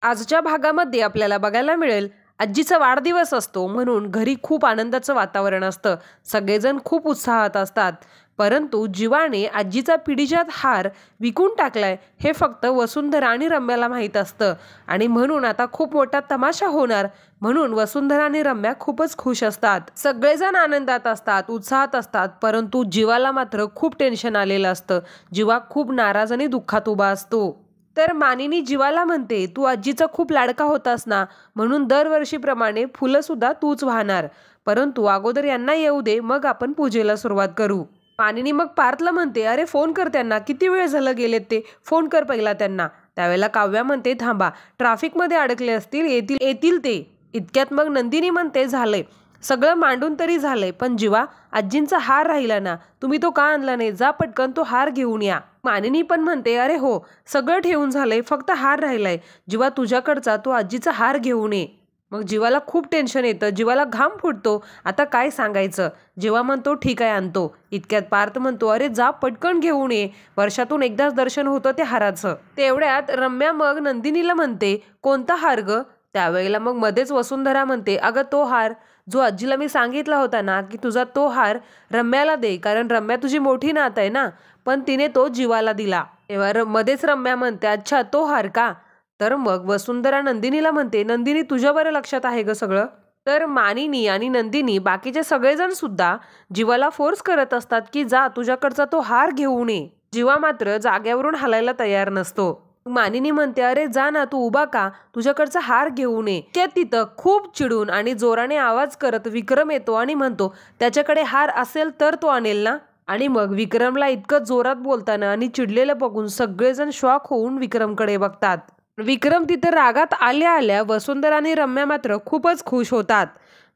आजच्या भागामध्ये आपल्याला बघायला मिळेल आजीचा वाढदिवस असतो म्हणून घरी खूप आनंदाचं वातावरण असतं. सगळेजण खूप उत्साहात असतात. परंतु जीवाने आजीचा पिढीजात हार विकून टाकलाय हे फक्त वसुंधरा आणि रम्याला माहीत असतं आणि म्हणून आता खूप मोठा तमाशा होणार. म्हणून वसुंधरा आणि रम्या खूपच खुश असतात. सगळेजण आनंदात असतात, उत्साहात असतात. परंतु जीवाला मात्र खूप टेन्शन आलेलं असतं. जीवा खूप नाराज आणि दुःखात उभा असतो. तर मानिनी जीवाला म्हणते, तू आजीचा खूप लाडका होतास ना, म्हणून दरवर्षीप्रमाणे फुलं सुद्धा तूच वाहणार. परंतु अगोदर यांना येऊ दे, मग आपण पूजेला सुरुवात करू. मानिनी मग पार्थला म्हणते, अरे फोन कर त्यांना, किती वेळ झालं गेलेत ते, फोन कर पहिला त्यांना. त्यावेळेला काव्या म्हणते, थांबा, ट्रॅफिकमध्ये अडकले असतील, येतील ते. इतक्यात मग नंदिनी म्हणते, झालंय सगळं मांडून तरी झालंय, पण जीवा आजींचा हार राहिला ना, तुम्ही तो का आणला नाही? जा पटकन तो हार घेऊन या. मानिनी पण म्हणते, अरे हो, सगळं ठेवून झालंय, फक्त हार राहिलाय. जीवा तुझ्याकडचा तो आजीचा हार घेऊन ये. मग जीवाला खूप टेन्शन येतं, जीवाला घाम फुटतो. आता काय सांगायचं? जीवा म्हणतो, ठीक आहे आणतो. इतक्यात पार्थ म्हणतो, अरे जा पटकन घेऊन ये, वर्षातून एकदाच दर्शन होतं त्या हाराचं. तेवढ्यात रम्या मग नंदिनीला म्हणते, कोणता हार ग? त्यावेळेला मग मध्येच वसुंधरा म्हणते, अगं तो हार जो आजीला मी सांगितला होता ना की तुझा तो हार रम्याला दे, कारण रम्या तुझी मोठी नात आहे ना, पण तिने तो जीवाला दिला. तेव्हा मध्येच रम्या म्हणते, अच्छा तो हार का? तर मग वसुंधरा नंदिनीला म्हणते, नंदिनी तुझ्या बरं लक्षात आहे ग सगळं? तर मानिनी आणि नंदिनी बाकीचे सगळेजण सुद्धा जीवाला फोर्स करत असतात की जा तुझ्याकडचा तो हार घेऊन ये. जीवा मात्र जाग्यावरून हलायला तयार नसतो. मानिनी म्हणते, अरे जा ना, तू उभा का, तुझ्याकडचा हार घेऊन ये. त्या तिथं खूप चिडून आणि जोराने आवाज करत विक्रम येतो आणि म्हणतो, त्याच्याकडे हार असेल तर तो आणेल ना. आणि मग विक्रमला इतकं जोरात बोलताना आणि चिडलेलं बघून सगळेजण शॉक होऊन विक्रमकडे बघतात. विक्रम तिथे रागात आल्या आल्या वसुंधरा आणि रम्या मात्र खूपच खुश होतात.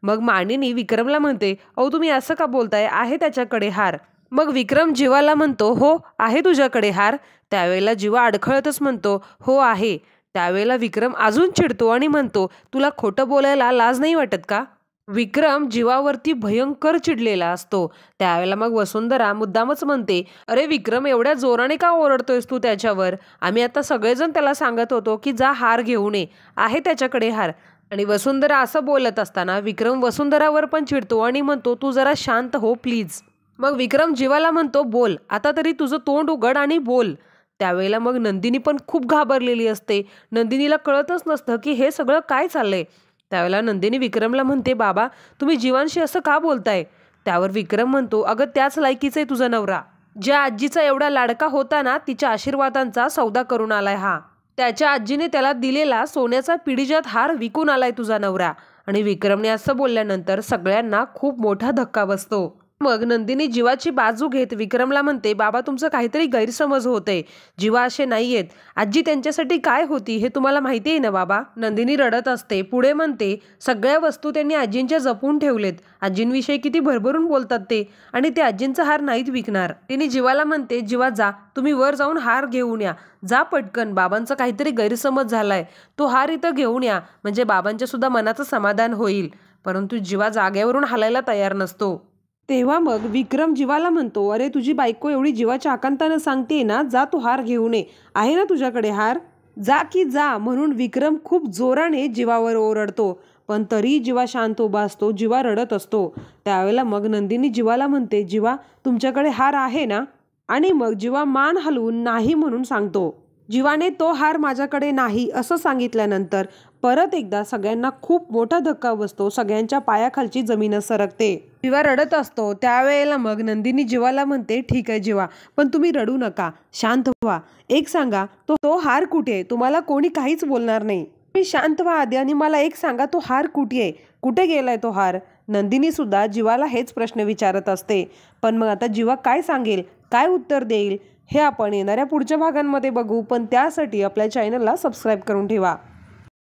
मग मानिनी विक्रमला म्हणते, अहो तुम्ही असं का बोलताय, आहे त्याच्याकडे हार. मग विक्रम जीवाला म्हणतो, हो आहे तुझ्याकडे हार. त्यावेळेला जीवा अडखळतच म्हणतो, हो आहे. त्यावेळेला विक्रम अजून चिडतो आणि म्हणतो, तुला खोटं बोलायला लाज नाही वाटत का? विक्रम जीवावरती भयंकर चिडलेला असतो. त्यावेळेला मग वसुंधरा मुद्दामच म्हणते, अरे विक्रम एवढ्या जोराने का ओरडतोयस तू त्याच्यावर? आम्ही आता सगळेजण त्याला सांगत होतो की जा हार घेऊन ये, आहे त्याच्याकडे हार. आणि वसुंधरा असं बोलत असताना विक्रम वसुंधरावर पण चिडतो आणि म्हणतो, तू जरा शांत हो प्लीज. मग विक्रम जीवाला म्हणतो, बोल आता तरी, तुझं तोंड उघड आणि बोल. त्यावेळेला मग नंदिनी पण खूप घाबरलेली असते. नंदिनीला कळतच नसतं की हे सगळं काय चाललंय. त्यावेळेला नंदिनी विक्रमला म्हणते, बाबा तुम्ही जीवांशी असं का बोलताय? त्यावर विक्रम म्हणतो, अगं त्याच लायकीचा आहे तुझा नवरा. ज्या आजीचा एवढा लाडका होता ना, तिच्या आशीर्वादांचा सौदा करून आलाय हा. त्याच्या आजीने त्याला दिलेला सोन्याचा पिढीजात हार विकून आलाय तुझा नवरा. आणि विक्रमने असं बोलल्यानंतर सगळ्यांना खूप मोठा धक्का बसतो. मग नंदिनी जीवाची बाजू घेत विक्रमला म्हणते, बाबा तुमचं काहीतरी गैरसमज होतंय, जीवा असे नाहीयेत. आजी त्यांच्यासाठी काय होती हे तुम्हाला माहिती आहे ना बाबा. नंदिनी रडत असते. पुढे म्हणते, सगळ्या वस्तू त्यांनी आजींच्या जपून ठेवलेत. आजींविषयी किती भरभरून बोलतात ते, आणि ते आजींचा हार नाहीत विकणार. तिने जीवाला म्हणते, जीवा जा तुम्ही वर जाऊन हार घेऊन या, जा पटकन, बाबांचा काहीतरी गैरसमज झालाय, तो हार इथं घेऊन या, म्हणजे बाबांच्या सुद्धा मनाचं समाधान होईल. परंतु जीवा जागेवरून हलायला तयार नसतो. तेव्हा मग विक्रम जीवाला म्हणतो, अरे तुझी बायको एवढी जीवाच्या आकांतानं सांगते ना, जा तू हार घेऊन ये, आहे ना तुझ्याकडे हार, जा की जा. म्हणून विक्रम खूप जोराने जीवावर ओरडतो, पण तरी जीवा शांत उभा असतो. जीवा रडत असतो. त्यावेळेला मग नंदिनी जीवाला म्हणते, जीवा तुमच्याकडे हार आहे ना? आणि मग जीवा मान हलवून नाही म्हणून सांगतो. जीवाने तो हार माझ्याकडे नाही असं सांगितल्यानंतर परत एकदा सगळ्यांना खूप मोठा धक्का बसतो. सगळ्यांच्या पायाखालची जमीनच सरकते. जीवा रडत असतो. त्यावेळेला मग नंदिनी जीवाला म्हणते, ठीक आहे जीवा, पण तुम्ही रडू नका, शांत व्हा. एक सांगा, तो हार कुठे आहे? तुम्हाला कोणी काहीच बोलणार नाही. तुम्ही शांत व्हा आधी आणि मला एक सांगा, तो हार कुठे आहे? कुठे गेलाय तो हार? नंदिनी सुद्धा जीवाला हेच प्रश्न विचारत असते. पण मग आता जीवा काय सांगेल, काय उत्तर देईल हे आपण येणाऱ्या पुढच्या भागांमध्ये बघू. पण त्यासाठी आपल्या चॅनलला सबस्क्राईब करून ठेवा.